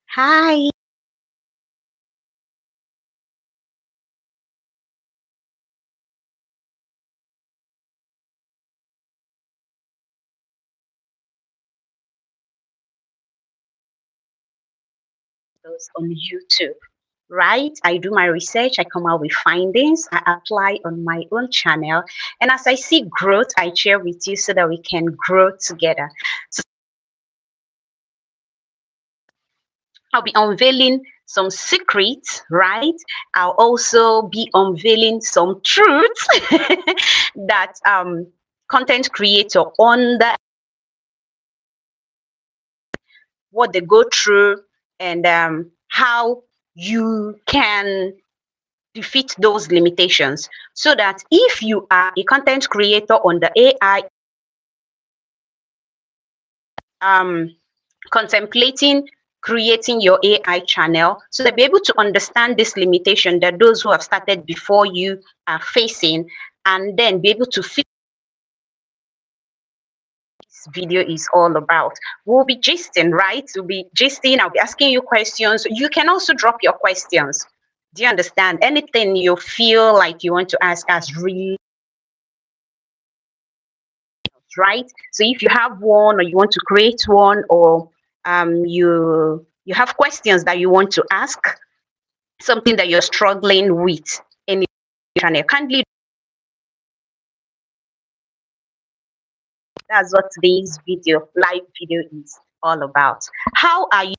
Hi. Those on YouTube, right? I do my research, I come out with findings, I apply on my own channel, and as I see growth, I share with you so that we can grow together. So I'll be unveiling some secrets, right? I'll also be unveiling some truths that content creator on the what they go through and how you can defeat those limitations so that if you are a content creator on the AI, um, contemplating creating your AI channel, so they'll be able to understand this limitation that those who have started before you are facing, and then be able to fit this video is all about. We'll be gisting, right? We'll be gisting. I'll be asking you questions. You can also drop your questions. Do you understand? Anything you feel like you want to ask us, really, right? So if you have one or you want to create one or you have questions that you want to ask, something that you're struggling with in your channel, kindly that's what today's video, live video is all about. How are you?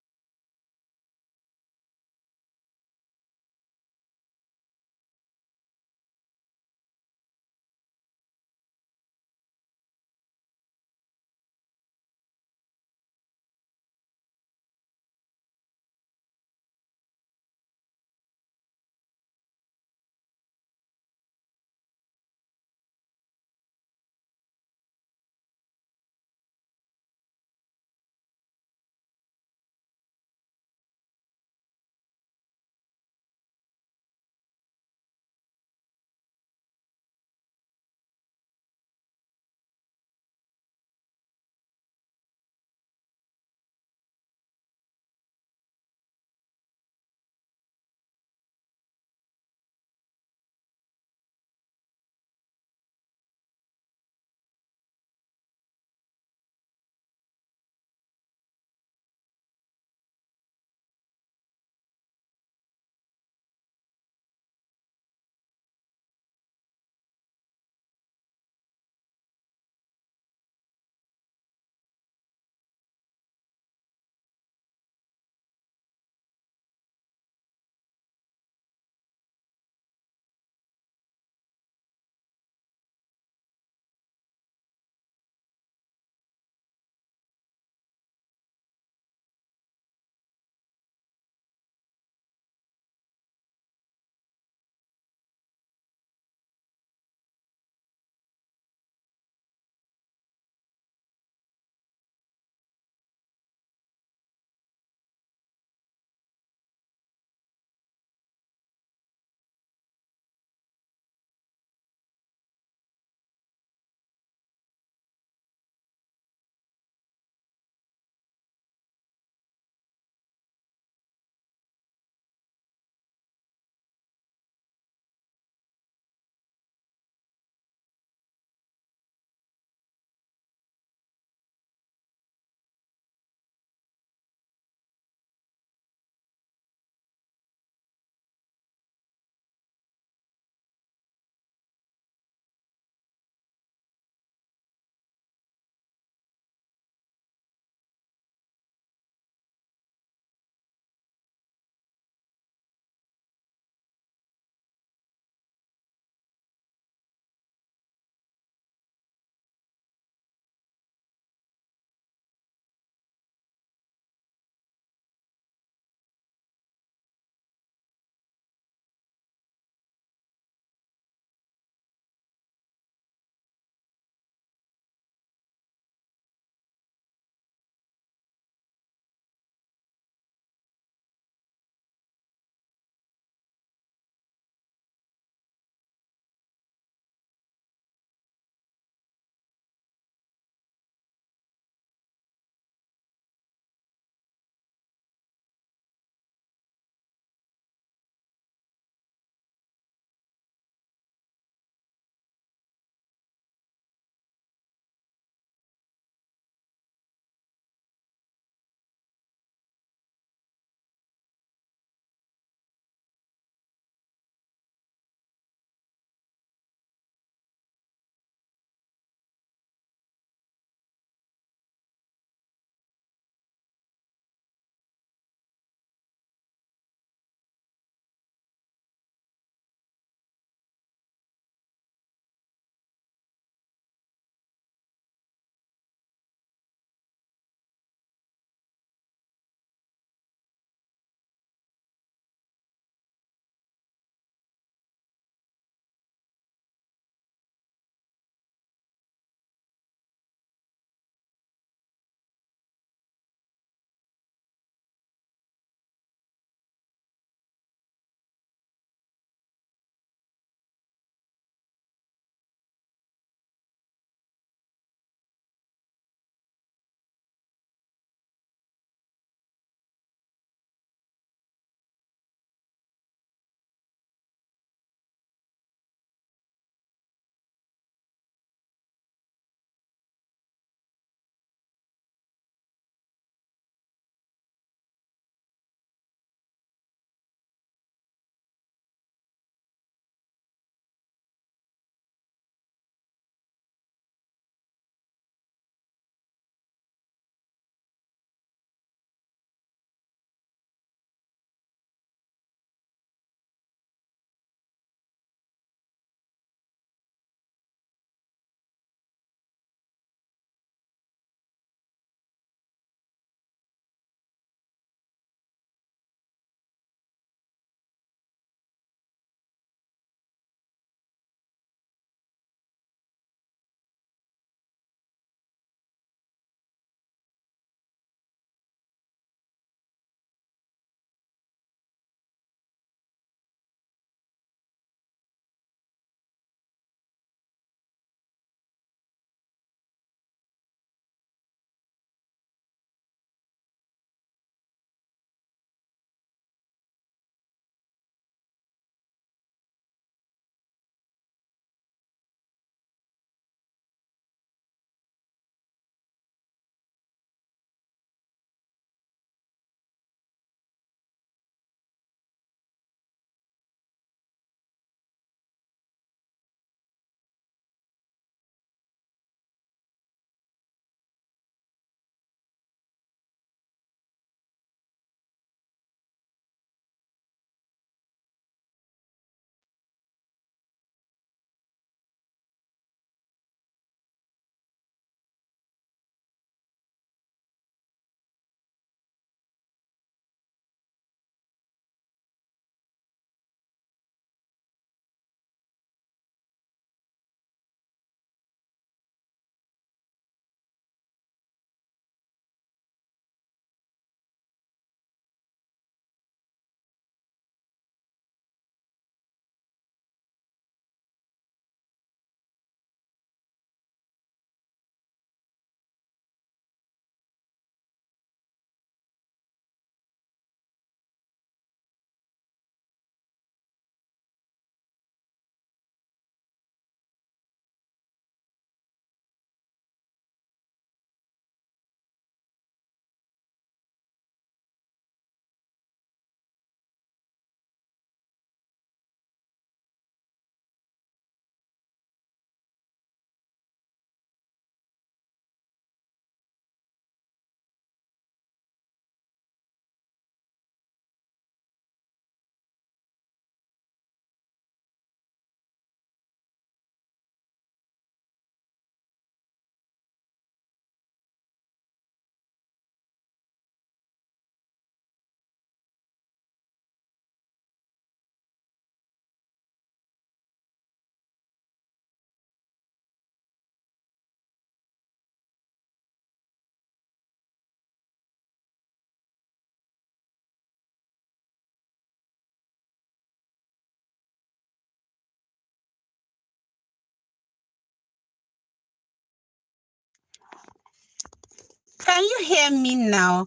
Can you hear me now?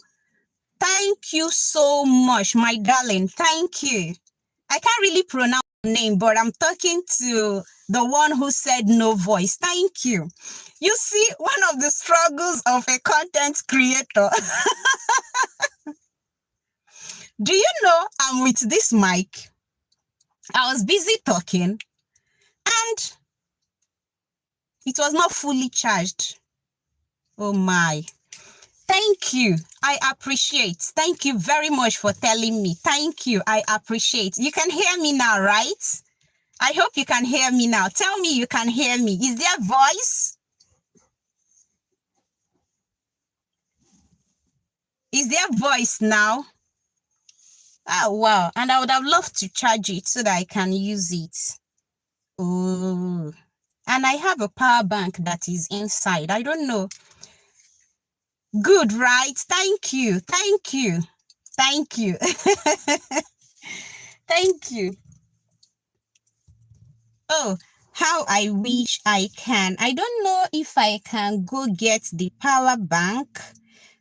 Thank you so much, my darling. Thank you. I can't really pronounce your name, but I'm talking to the one who said no voice. Thank you. You see, one of the struggles of a content creator. Do you know I'm with this mic? I was busy talking and it was not fully charged. Oh my. Thank you. I appreciate. Thank you very much for telling me. Thank you. I appreciate. You can hear me now, right? I hope you can hear me now. Tell me you can hear me. Is there voice? Is there voice now? Oh, wow. And I would have loved to charge it so that I can use it. Oh. And I have a power bank that is inside. I don't know. Good, right? Thank you. Thank you. Thank you. Thank you. Oh, how I wish I can. I don't know if I can go get the power bank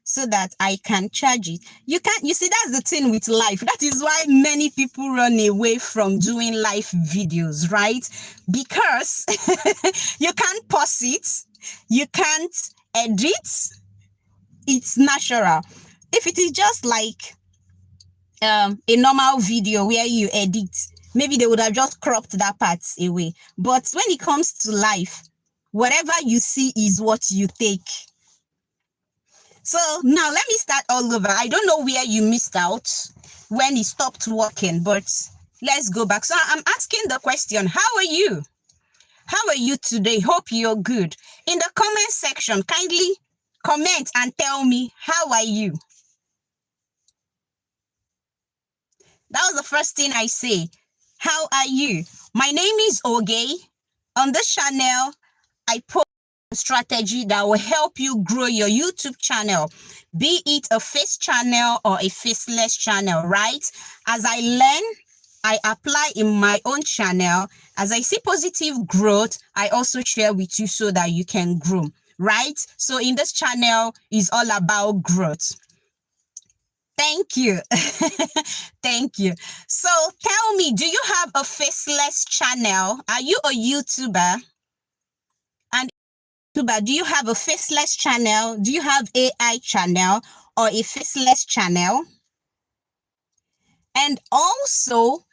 so that I can charge it. You can't, you see, that's the thing with life. That is why many people run away from doing live videos, right? Because you can't pause it, you can't edit, it's natural. If it is just like a normal video where you edit, maybe they would have just cropped that part away. But when it comes to life, whatever you see is what you take. So now let me start all over. I don't know where you missed out when it stopped working, but let's go back. So I'm asking the question, how are you? How are you today? Hope you're good. In the comment section, kindly comment and tell me, how are you? That was the first thing I say. How are you? My name is Oge. On this channel, I post strategy that will help you grow your YouTube channel, be it a face channel or a faceless channel, right? As I learn, I apply in my own channel. As I see positive growth, I also share with you so that you can grow, right? So in this channel is all about growth. Thank you. Thank you. So tell me, do you have a faceless channel? Are you a YouTuber? And YouTuber, do you have a faceless channel? Do you have AI channel or a faceless channel? And also,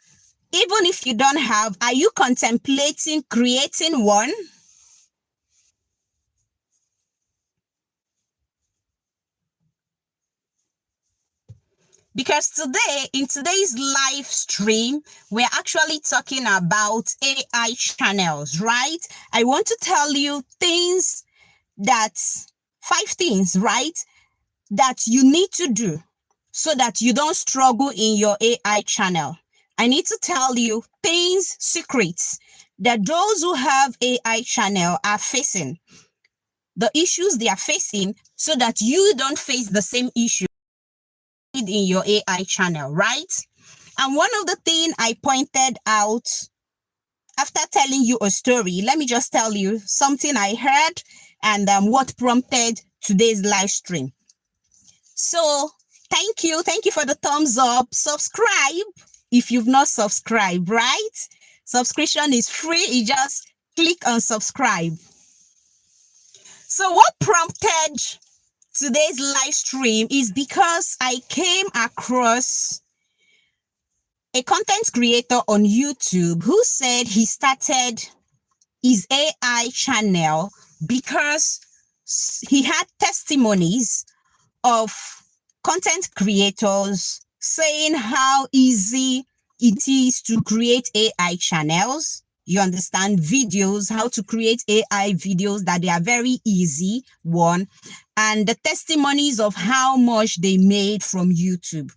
even if you don't have, are you contemplating creating one? Because today, in today's live stream, we're actually talking about AI channels, right? I want to tell you things that, 5 things, right, that you need to do so that you don't struggle in your AI channel. I need to tell you things, secrets that those who have AI channel are facing, the issues they are facing, so that you don't face the same issue in your AI channel, right? And one of the things I pointed out after telling you a story, let me just tell you something I heard and what prompted today's live stream. So thank you for the thumbs up. Subscribe if you've not subscribed, right? Subscription is free. You just click on subscribe. So what prompted today's live stream is because I came across a content creator on YouTube who said he started his AI channel because he had testimonies of content creators saying how easy it is to create AI channels. You understand, videos, how to create AI videos, that they are very easy, one, and the testimonies of how much they made from YouTube.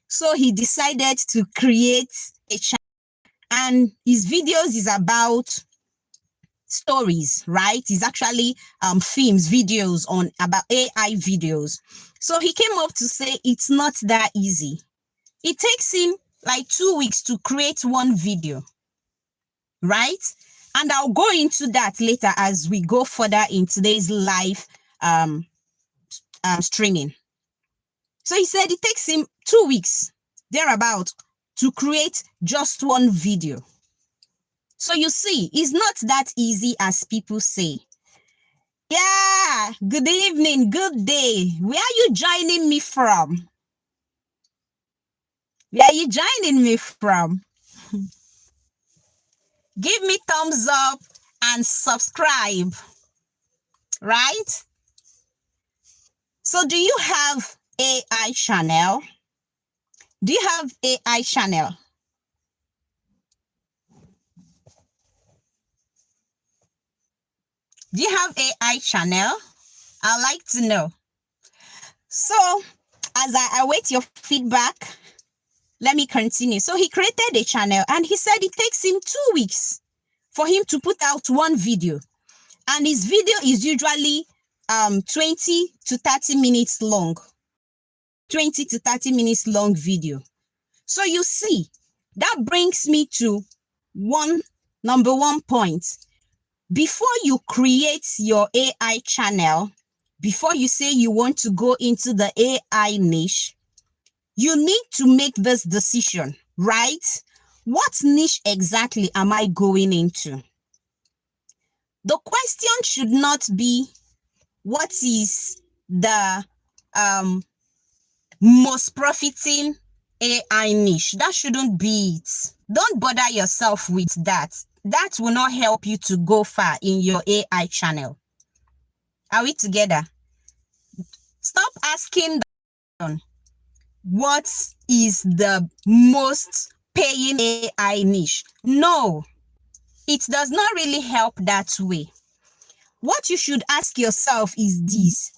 So he decided to create a channel, and his videos is about stories, right? It's actually films, videos on about AI videos. So he came up to say it's not that easy. It takes him like 2 weeks to create one video, right? And I'll go into that later as we go further in today's live streaming. So he said it takes him 2 weeks, thereabout, to create just one video. So you see, it's not that easy as people say. Yeah, good evening, good day. Where are you joining me from? Where are you joining me from? Give me thumbs up and subscribe, right? So do you have AI channel? Do you have AI channel? Do you have AI channel? I'd like to know. So as I await your feedback, let me continue. So he created a channel and he said it takes him 2 weeks for him to put out one video. And his video is usually 20 to 30 minutes long. 20 to 30 minutes long video. So you see, that brings me to number one point. Before you create your AI channel, before you say you want to go into the AI niche, you need to make this decision, right? What niche exactly am I going into? The question should not be, what is the most profiting AI niche? That shouldn't be it. Don't bother yourself with that. That will not help you to go far in your AI channel. Are we together? Stop asking what is the most paying AI niche. No, it does not really help that way. What you should ask yourself is this: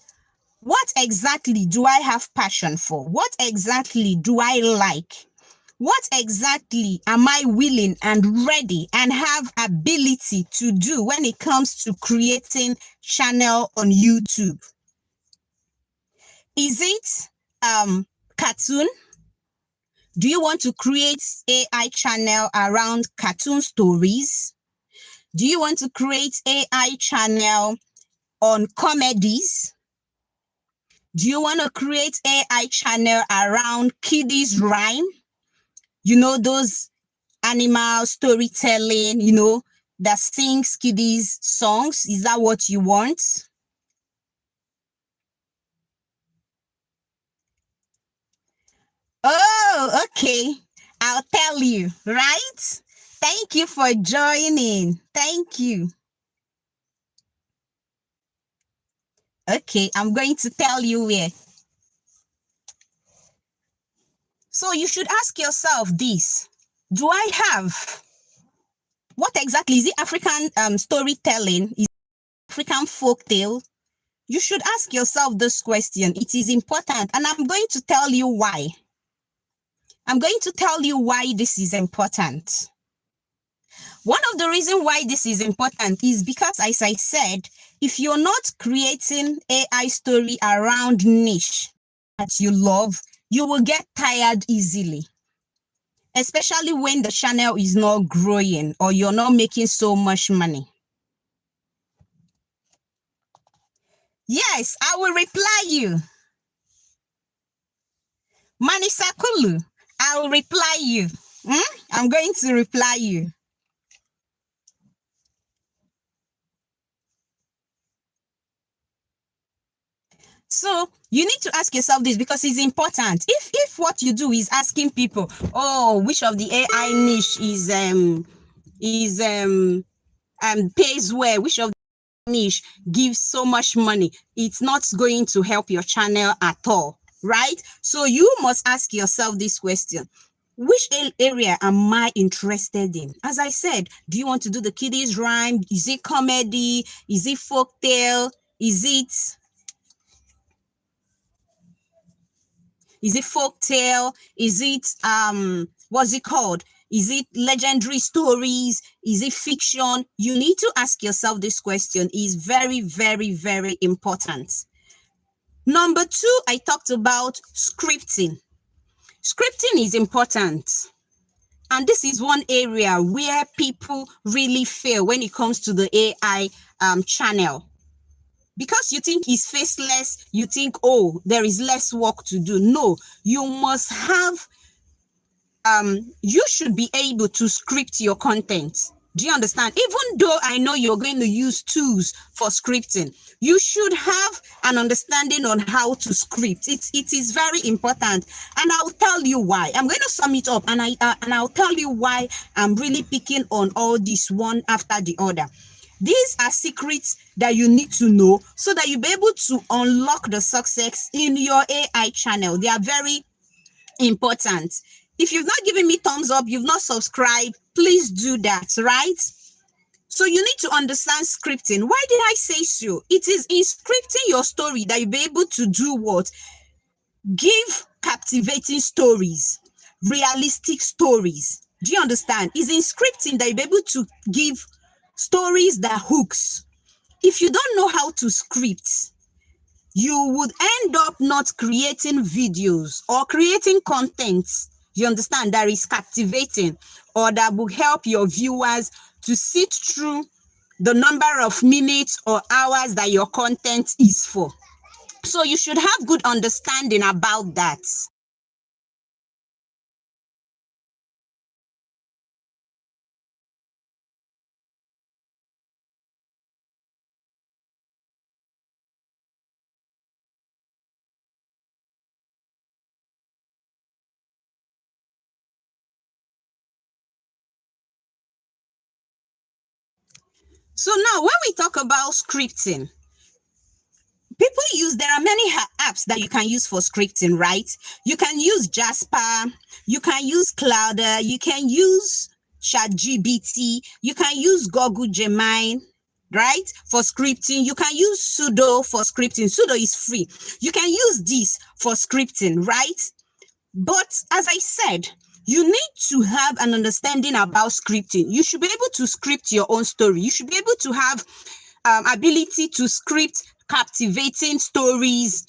what exactly do I have passion for? What exactly do I like? What exactly am I willing and ready and have ability to do when it comes to creating channel on YouTube? Is it cartoon? Do you want to create AI channel around cartoon stories? Do you want to create AI channel on comedies? Do you want to create AI channel around kiddies rhyme? You know, those animal storytelling, you know, that sings kiddies songs. Is that what you want? Oh, okay. I'll tell you, right? Thank you for joining. Thank you. Okay, I'm going to tell you where. So you should ask yourself this: do I have, what exactly is it? African storytelling? Is it African folktale? You should ask yourself this question. It is important, and I'm going to tell you why. I'm going to tell you why this is important. One of the reasons why this is important is because, as I said, if you're not creating AI story around niche that you love, you will get tired easily, especially when the channel is not growing or you're not making so much money. Yes, I will reply you. Manisakulu, I will reply you. I'm going to reply you. So you need to ask yourself this because it's important. If what you do is asking people, oh, which of the AI niche pays well, which of the niche gives so much money, it's not going to help your channel at all, right? So you must ask yourself this question: which area am I interested in? As I said, do you want to do the kiddies rhyme? Is it comedy? Is it folktale? Is it folktale? Is it what's it called? Is it legendary stories? Is it fiction? You need to ask yourself this question. It's very, very, very important. Number two, I talked about scripting. Scripting is important. And this is one area where people really fail when it comes to the AI channel. because you think it's faceless, you think, oh, there is less work to do. No, you must have, you should be able to script your content. Do you understand? Even though I know you're going to use tools for scripting, you should have an understanding on how to script. It is very important, and I'll tell you why. I'm going to sum it up, and I'll tell you why I'm really picking on all this one after the other. These are secrets that you need to know so that you'll be able to unlock the success in your AI channel. They are very important. If you've not given me thumbs up, you've not subscribed, please do that, right? So you need to understand scripting. Why did I say so? It is in scripting your story that you'll be able to do what? Give captivating stories, realistic stories. Do you understand? It's in scripting that you'll be able to give stories that hooks. If you don't know how to script, you would end up not creating videos or creating content, you understand, that is captivating or that will help your viewers to sit through the number of minutes or hours that your content is for. So you should have good understanding about that. So now when we talk about scripting, there are many apps that you can use for scripting, right? You can use Jasper, you can use Clouder, you can use ChatGPT, you can use Google Gemini, right? For scripting, you can use Sudo for scripting. Sudo is free. You can use this for scripting, right? But as I said, you need to have an understanding about scripting. You should be able to script your own story. You should be able to have ability to script captivating stories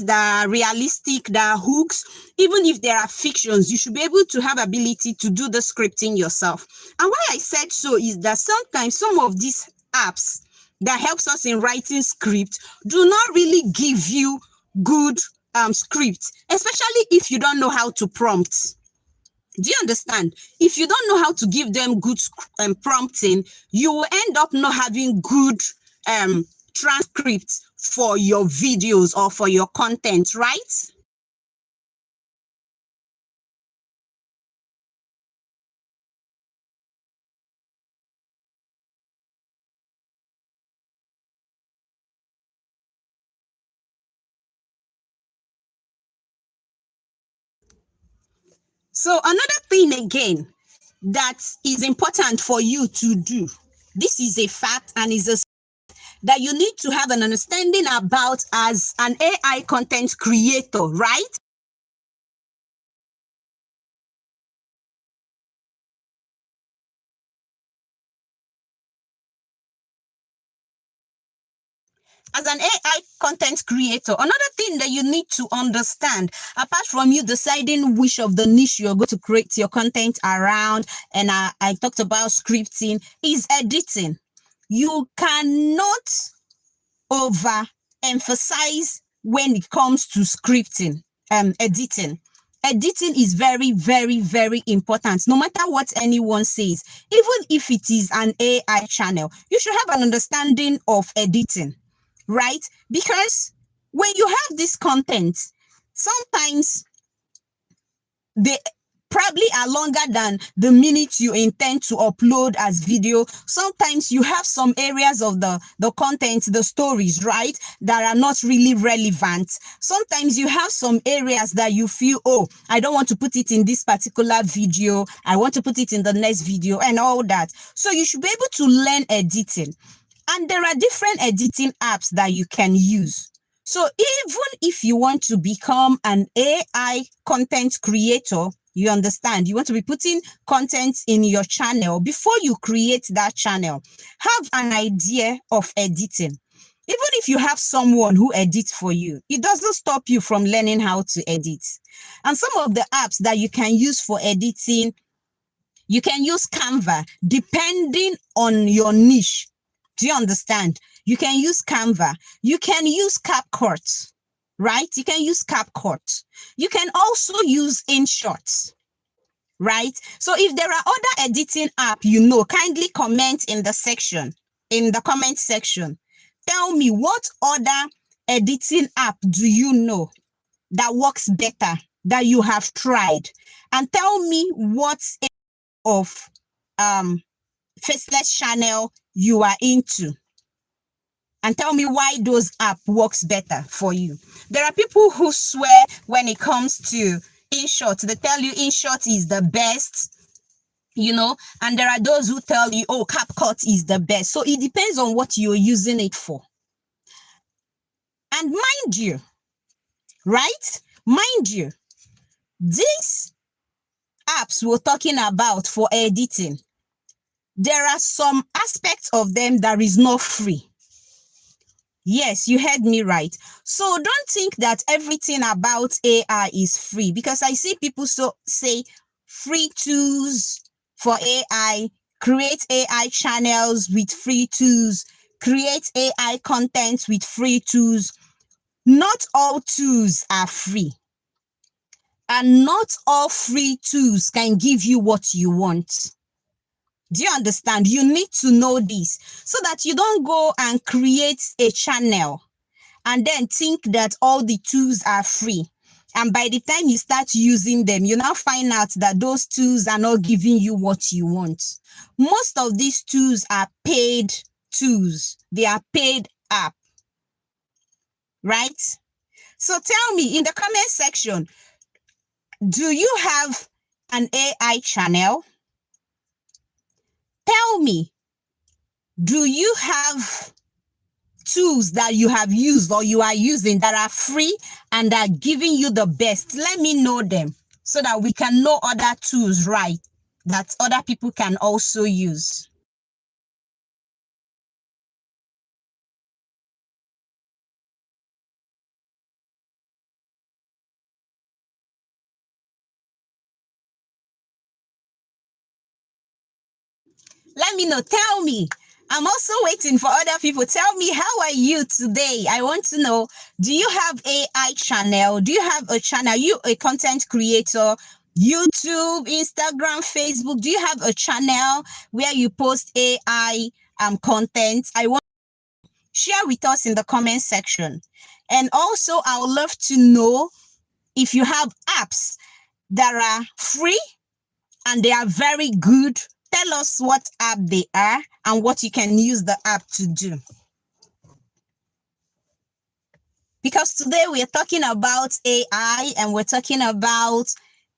that are realistic, that are hooks. Even if there are fictions, you should be able to have ability to do the scripting yourself. And why I said so is that sometimes some of these apps that helps us in writing script do not really give you good script, especially if you don't know how to prompt. Do you understand? If you don't know how to give them good prompting, you will end up not having good transcripts for your videos or for your content, right? So another thing again that is important for you to do, this is a fact and is a that you need to have an understanding about as an AI content creator, right? As an AI content creator, another thing that you need to understand, apart from you deciding which of the niche you're going to create your content around, and I talked about scripting, is editing. You cannot overemphasize when it comes to scripting, editing. Editing is very, very, very important. No matter what anyone says, even if it is an AI channel, you should have an understanding of editing, right? Because when you have this content, sometimes they probably are longer than the minutes you intend to upload as video. Sometimes you have some areas of the content, the stories, right, that are not really relevant. Sometimes you have some areas that you feel, oh, I don't want to put it in this particular video, I want to put it in the next video and all that. So you should be able to learn editing. And there are different editing apps that you can use. So even if you want to become an AI content creator, you understand, you want to be putting content in your channel, before you create that channel, have an idea of editing. Even if you have someone who edits for you, it doesn't stop you from learning how to edit. And some of the apps that you can use for editing, you can use Canva, depending on your niche. Do you understand? You can use Canva. You can use CapCut, right? You can use CapCut. You can also use InShot, right? So if there are other editing app, kindly comment in the comment section. Tell me, what other editing app do you know that works better, that you have tried? And tell me what of faceless channel you are into, and tell me why those app works better for you. There are people who swear when it comes to InShot. They tell you InShot is the best, and there are those who tell you, oh, CapCut is the best. So it depends on what you're using it for. And mind you, right? Mind you, these apps we're talking about for editing, there are some aspects of them that is not free. Yes, you heard me right. So don't think that everything about AI is free, because I see people say free tools for AI, create AI channels with free tools, create AI content with free tools. Not all tools are free. And not all free tools can give you what you want. Do you understand? You need to know this so that you don't go and create a channel and then think that all the tools are free. And by the time you start using them, you now find out that those tools are not giving you what you want. Most of these tools are paid tools. They are paid app, right? So tell me in the comment section, do you have an AI channel? Tell me, do you have tools that you have used or you are using that are free and are giving you the best? Let me know them so that we can know other tools, right, that other people can also use. Let me know. Tell me. I'm also waiting for other people. Tell me, how are you today? I want to know, do you have AI channel? Do you have a channel? You a content creator? YouTube, Instagram, Facebook? Do you have a channel where you post AI content? I want to share with us in the comment section. And also, I would love to know if you have apps that are free and they are very good. Tell us what app they are and what you can use the app to do. Because today we are talking about AI and we're talking about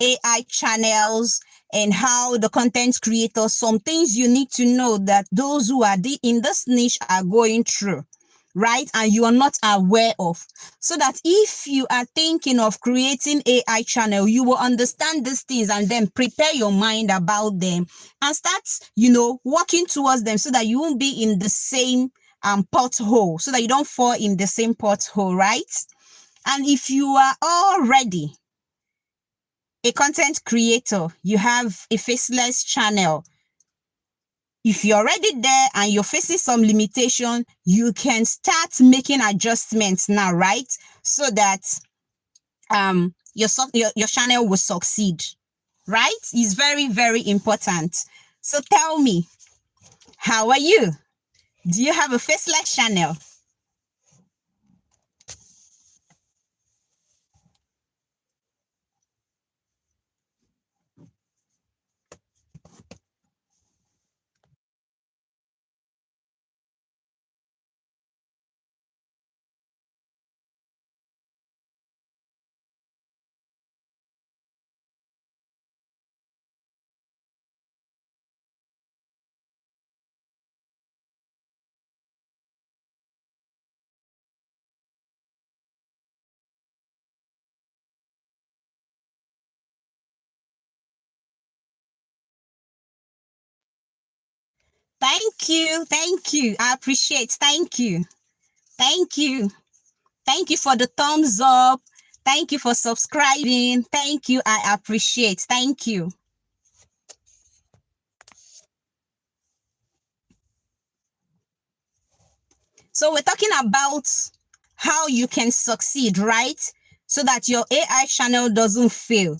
AI channels and how the content creators, some things you need to know that those who are in this niche are going through, right? And you are not aware of. So that if you are thinking of creating AI channel, you will understand these things and then prepare your mind about them and start, working towards them so that you won't be in the same pothole, so that you don't fall in the same pothole, right? And if you are already a content creator, you have a faceless channel, if you're already there and you're facing some limitation, you can start making adjustments now, right? So that your channel will succeed, right? It's very, very important. So tell me, how are you? Do you have a faceless channel? Thank you. Thank you. I appreciate. Thank you. Thank you. Thank you for the thumbs up. Thank you for subscribing. Thank you. I appreciate. Thank you. So we're talking about how you can succeed, right? So that your AI channel doesn't fail.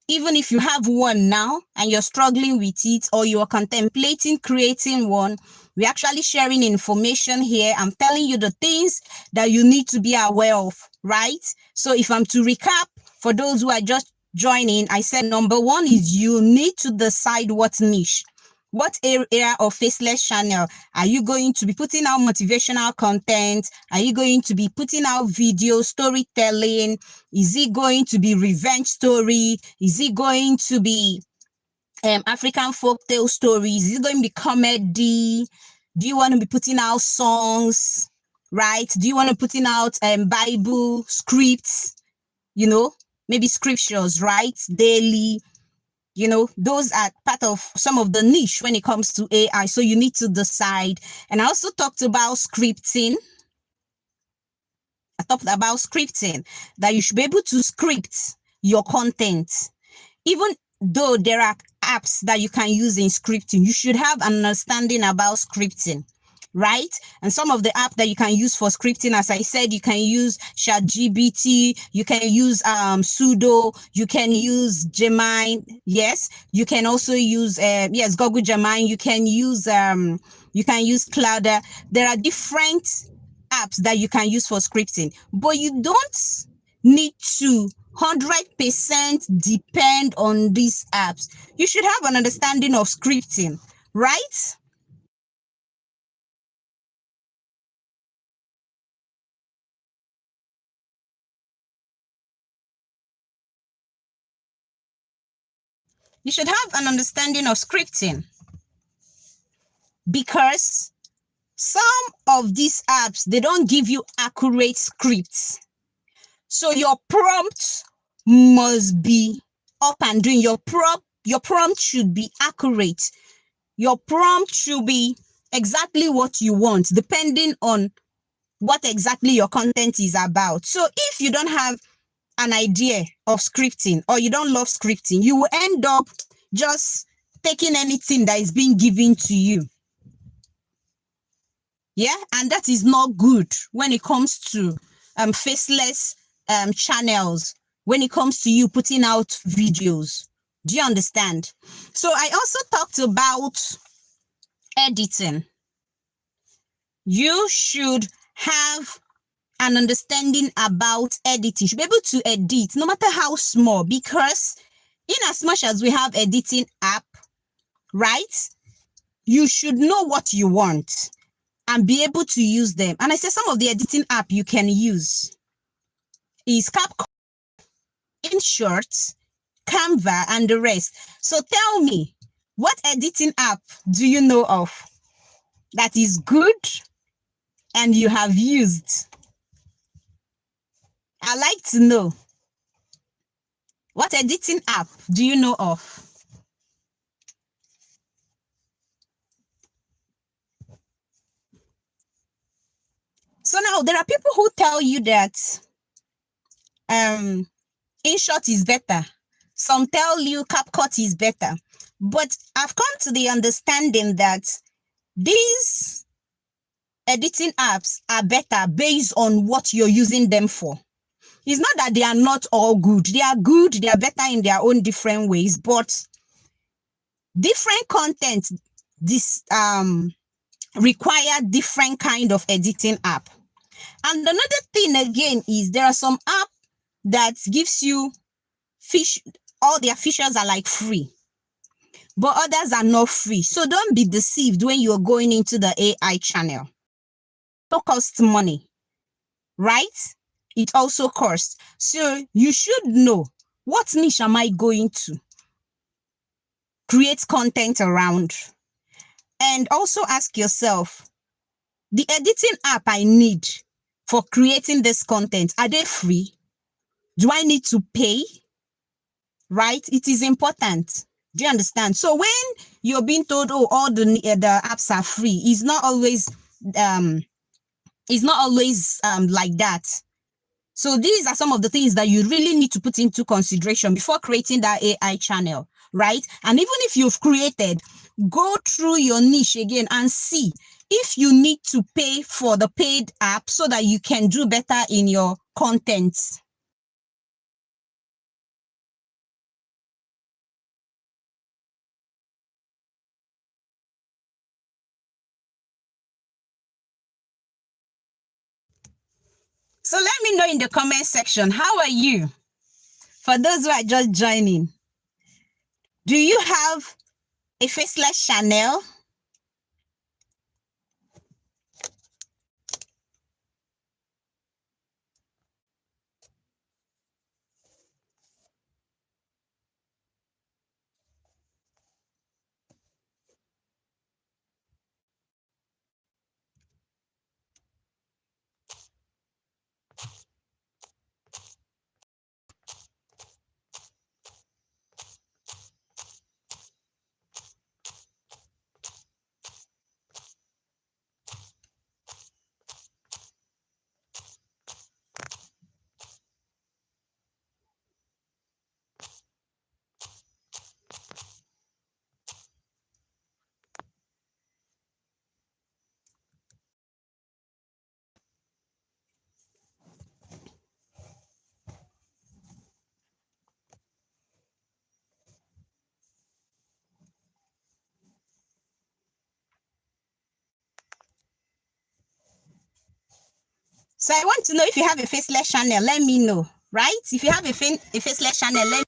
Even if you have one now and you're struggling with it, or you're contemplating creating one, we're actually sharing information here. I'm telling you the things that you need to be aware of, right? So if I'm to recap, for those who are just joining, I said number one is you need to decide what niche. What area of Faceless channel are you going to be putting out motivational content? Are you going to be putting out video storytelling? Is it going to be revenge story? Is it going to be African folktale stories? Is it going to be comedy? Do you want to be putting out songs? Right? Do you want to putting out Bible scripts? You know, maybe scriptures, right? Daily. You know, those are part of some of the niche when it comes to AI. So you need to decide. And I also talked about scripting. That you should be able to script your content. Even though there are apps that you can use in scripting, you should have an understanding about scripting, right? And some of the apps that you can use for scripting, as I said, you can use ChatGPT, you can use Sudo, you can use Gemini. Yes, you can also use Google Gemini. You can use Clouder. There are different apps that you can use for scripting, but you don't need to 100% depend on these apps. You should have an understanding of scripting, right? You should have an understanding of scripting, because some of these apps, they don't give you accurate scripts. So your prompt must be up and doing. Your prompt should be accurate. Your prompt should be exactly what you want, depending on what exactly your content is about. So if you don't have an idea of scripting, or you don't love scripting, you will end up just taking anything that is being given to you. Yeah, and that is not good when it comes to faceless channels, when it comes to you putting out videos. Do you understand? So I also talked about editing. You should have an understanding about editing. You should be able to edit, no matter how small, because in as much as we have editing app, right, you should know what you want and be able to use them. And I say some of the editing app you can use is CapCut, InShot, Canva, and the rest. So tell me, what editing app do you know of that is good and you have used? I'd like to know. What editing app do you know of? So now there are people who tell you that InShot is better. Some tell you CapCut is better. But I've come to the understanding that these editing apps are better based on what you're using them for. It's not that they are not all good. They are good. They are better in their own different ways, but different content require different kind of editing app. And another thing again is there are some app that gives you all their features are like free, but others are not free. So don't be deceived when you're going into the AI channel. It costs money, right? It also costs. So you should know, what niche am I going to create content around? And also ask yourself, the editing app I need for creating this content, are they free? Do I need to pay? Right? It is important. Do you understand? So when you're being told, oh, all the apps are free, it's not always like that. So these are some of the things that you really need to put into consideration before creating that AI channel, right? And even if you've created, go through your niche again and see if you need to pay for the paid app so that you can do better in your content. So let me know in the comment section, how are you? For those who are just joining, do you have a faceless channel? So I want to know if you have a faceless channel, let me know, right? If you have a faceless channel, let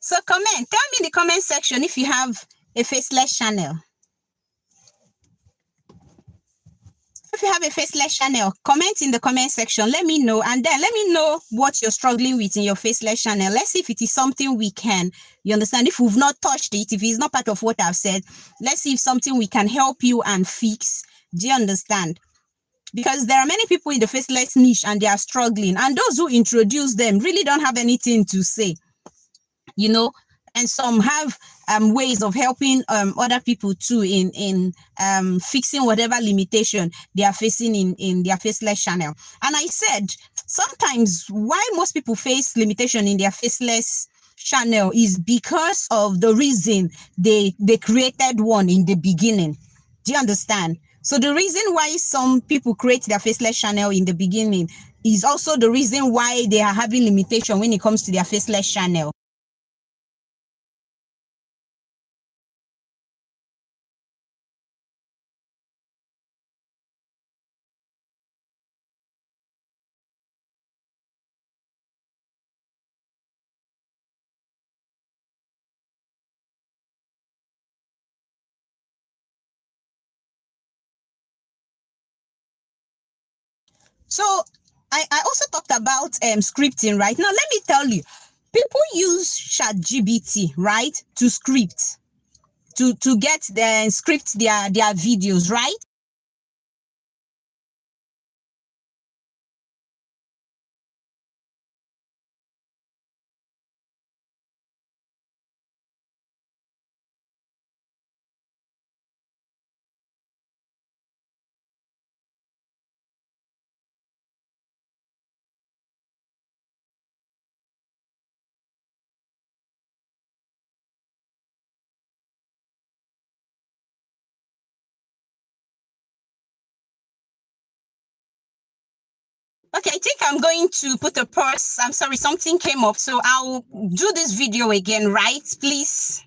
So comment, tell me in the comment section if you have a faceless channel. If you have a faceless channel, comment in the comment section. Let me know. And then let me know what you're struggling with in your faceless channel. Let's see if it is something we can, you understand? If we've not touched it, if it's not part of what I've said, let's see if something we can help you and fix. Do you understand? Because there are many people in the faceless niche and they are struggling. And those who introduce them really don't have anything to say, you know. And some have ways of helping other people too in fixing whatever limitation they are facing in their faceless channel. And I said sometimes why most people face limitation in their faceless channel is because of the reason they created one in the beginning. Do you understand? So the reason why some people create their faceless channel in the beginning is also the reason why they are having limitation when it comes to their faceless channel. So I also talked about scripting, right? Now, let me tell you, People use ChatGPT, right, to script, to get the script their videos, right? Okay, I think I'm going to put a pause. I'm sorry, something came up, so I'll do this video again, right? Please